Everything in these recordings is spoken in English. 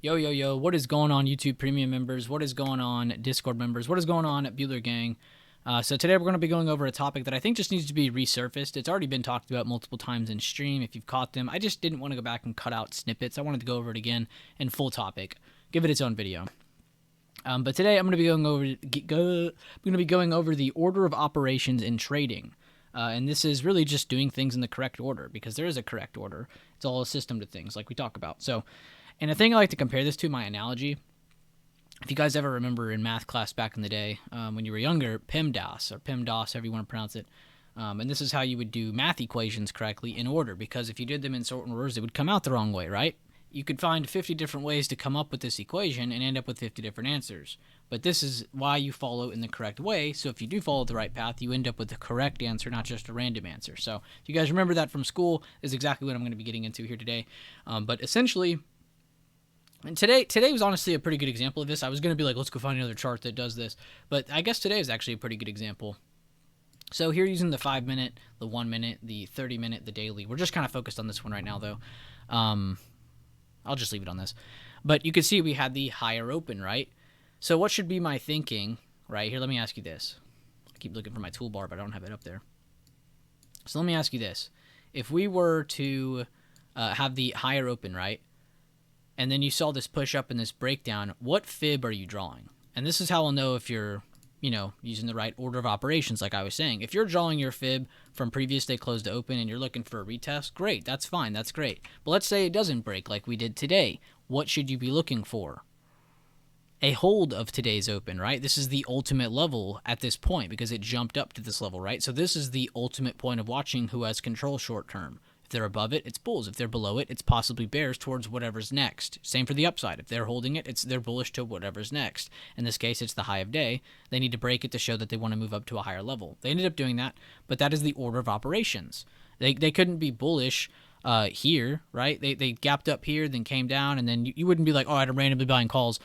Yo, yo, yo, what is going on, YouTube Premium members? What is going on, Discord members? What is going on at Bueller Gang? So today we're going to be going over a topic that I think just needs to be resurfaced. It's already been talked about multiple times in stream if you've caught them. I just didn't want to go back and cut out snippets. I wanted to go over it again in full topic, give it its own video. But today I'm going to be going over the order of operations in trading. And this is really just doing things in the correct order, because there is a correct order. It's all a system to things like we talk about. So, and a thing I like to compare this to, my analogy, if you guys ever remember in math class back in the day, when you were younger, PEMDAS, or PEMDAS, however you want to pronounce it, and this is how you would do math equations correctly in order, because if you did them in certain orders, it would come out the wrong way, right? You could find 50 different ways to come up with this equation and end up with 50 different answers. But this is why you follow in the correct way, so if you do follow the right path, you end up with the correct answer, not just a random answer. So if you guys remember that from school, is exactly what I'm going to be getting into here today. But essentially, and today was honestly a pretty good example of this. I was going to be like, let's go find another chart that does this. But I guess today is actually a pretty good example. So here using the 5 minute, the 1 minute, the 30 minute, the daily. We're just kind of focused on this one right now though. I'll just leave it on this. But you can see we had the higher open, right? So what should be my thinking, right? Here, let me ask you this. I keep looking for my toolbar, but I don't have it up there. So let me ask you this. If we were to have the higher open, right? And then you saw this push up and this breakdown, what fib are you drawing? And this is how I'll know if you're, using the right order of operations, like I was saying. If you're drawing your fib from previous day close to open and you're looking for a retest, great, that's fine, that's great. But let's say it doesn't break like we did today. What should you be looking for? A hold of today's open, right? This is the ultimate level at this point because it jumped up to this level, right? So this is the ultimate point of watching who has control short term. If they're above it, it's bulls. If they're below it, it's possibly bears towards whatever's next. Same for the upside. If they're holding it, they're bullish to whatever's next. In this case, it's the high of day. They need to break it to show that they want to move up to a higher level. They ended up doing that, but that is the order of operations. They couldn't be bullish here, right? They gapped up here, then came down, and then you wouldn't be like, oh, I'm randomly buying calls.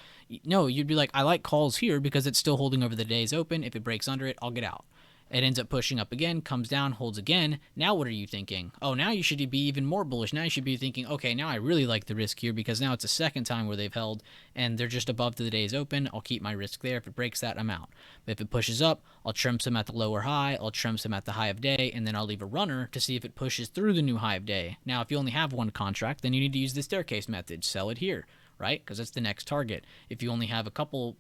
No, you'd be like, I like calls here because it's still holding over the day's open. If it breaks under it, I'll get out. It ends up pushing up again, comes down, holds again. Now what are you thinking? Oh, now you should be even more bullish. Now you should be thinking, okay, now I really like the risk here because now it's a second time where they've held and they're just above the day's open. I'll keep my risk there. If it breaks that, I'm out. But if it pushes up, I'll trim some at the lower high. I'll trim some at the high of day, and then I'll leave a runner to see if it pushes through the new high of day. Now, if you only have one contract, then you need to use the staircase method. Sell it here, right? Because that's the next target. If you only have a couple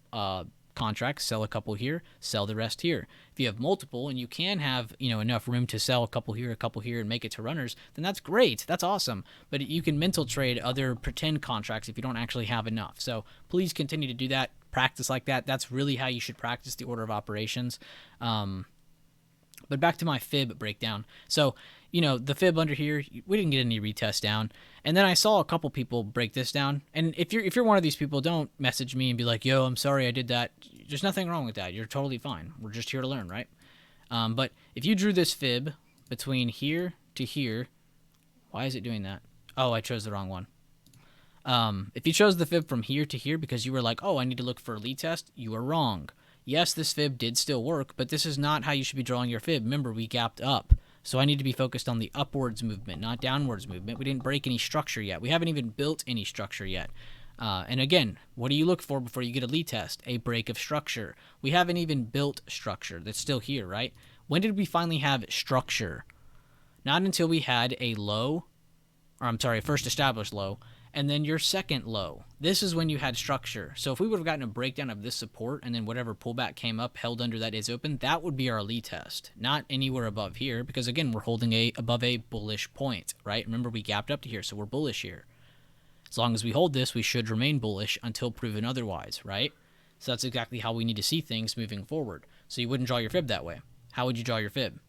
contracts, sell a couple here, sell the rest here. If you have multiple and you can have enough room to sell a couple here, and make it to runners, then that's great, that's awesome. But you can mental trade other pretend contracts if you don't actually have enough. So please continue to do that, practice like that. That's really how you should practice the order of operations. But back to my fib breakdown. So the fib under here, we didn't get any retest down. And then I saw a couple people break this down. And if you're one of these people, don't message me and be like, yo, I'm sorry I did that. There's nothing wrong with that. You're totally fine. We're just here to learn, right? But if you drew this fib between here to here, why is it doing that? Oh, I chose the wrong one. If you chose the fib from here to here because you were like, oh, I need to look for a lead test, you are wrong. Yes, this fib did still work, but this is not how you should be drawing your fib. Remember, we gapped up. So I need to be focused on the upwards movement, not downwards movement. We didn't break any structure yet. We haven't even built any structure yet. And again, what do you look for before you get a lead test? A break of structure. We haven't even built structure. That's still here, right? When did we finally have structure? Not until we had a low, or I'm sorry, first established low, and then your second low. This is when you had structure. So if we would have gotten a breakdown of this support and then whatever pullback came up held under that is open, that would be our lead test. Not anywhere above here because, again, we're holding above a bullish point, right? Remember, we gapped up to here, so we're bullish here. As long as we hold this, we should remain bullish until proven otherwise, right? So that's exactly how we need to see things moving forward. So you wouldn't draw your fib that way. How would you draw your fib?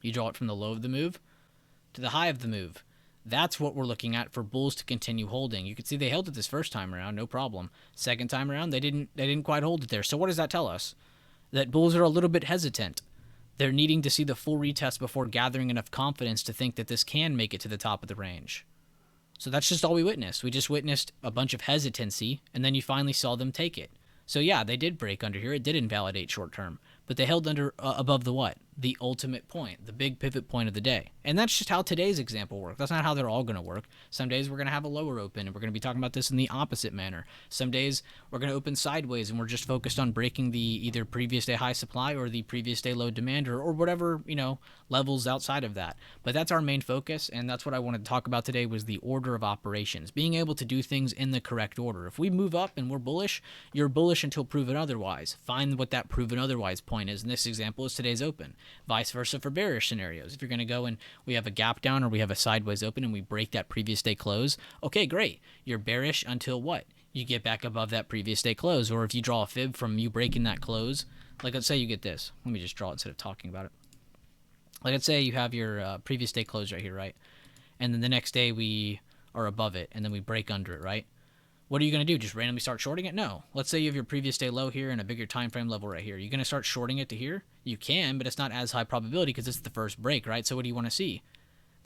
You draw it from the low of the move to the high of the move. That's what we're looking at for bulls to continue holding. You can see they held it this first time around, no problem. Second time around, they didn't quite hold it there. So what does that tell us? That bulls are a little bit hesitant. They're needing to see the full retest before gathering enough confidence to think that this can make it to the top of the range. So that's just all we witnessed. We just witnessed a bunch of hesitancy, and then you finally saw them take it. So yeah, they did break under here. It did invalidate short term, but they held under above the what? the ultimate point, the big pivot point of the day. And that's just how today's example works. That's not how they're all going to work. Some days we're going to have a lower open, and we're going to be talking about this in the opposite manner. Some days we're going to open sideways, and we're just focused on breaking the either previous day high supply or the previous day low demand, or whatever, levels outside of that. But that's our main focus, and that's what I wanted to talk about today was the order of operations, being able to do things in the correct order. If we move up and we're bullish, you're bullish until proven otherwise. Find what that proven otherwise point is. In this example is today's open. Vice versa for bearish scenarios. If you're going to go and we have a gap down or we have a sideways open and we break that previous day close, okay, great. You're bearish until what? You get back above that previous day close. Or if you draw a fib from you breaking that close, like let's say you get this. Let me just draw it instead of talking about it. Like let's say you have your previous day close right here, right? And then the next day we are above it and then we break under it, right? What are you going to do? Just randomly start shorting it? No. Let's say you have your previous day low here and a bigger time frame level right here. You're going to start shorting it to here? You can, but it's not as high probability because it's the first break, right? So what do you want to see?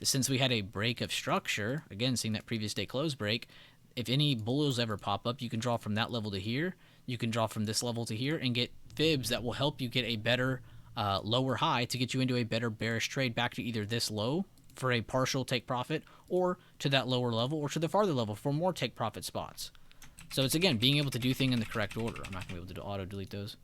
Since we had a break of structure, again, seeing that previous day close break, if any bulls ever pop up, you can draw from that level to here. You can draw from this level to here and get fibs that will help you get a better lower high to get you into a better bearish trade back to either this low for a partial take profit or to that lower level or to the farther level for more take profit spots. So it's, again, being able to do things in the correct order. I'm not going to be able to auto-delete those.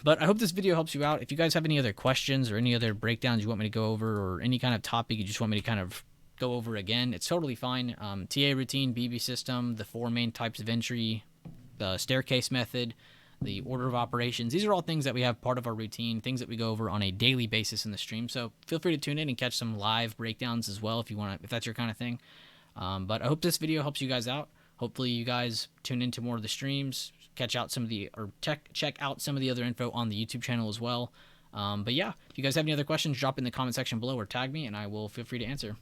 But I hope this video helps you out. If you guys have any other questions or any other breakdowns you want me to go over or any kind of topic you just want me to kind of go over again, it's totally fine. TA routine, BB system, the 4 main types of entry, the staircase method, the order of operations. These are all things that we have part of our routine, things that we go over on a daily basis in the stream. So feel free to tune in and catch some live breakdowns as well if that's your kind of thing. But I hope this video helps you guys out. Hopefully you guys tune into more of the streams, check out some of the other info on the YouTube channel as well. But yeah, if you guys have any other questions, drop in the comment section below or tag me and I will feel free to answer.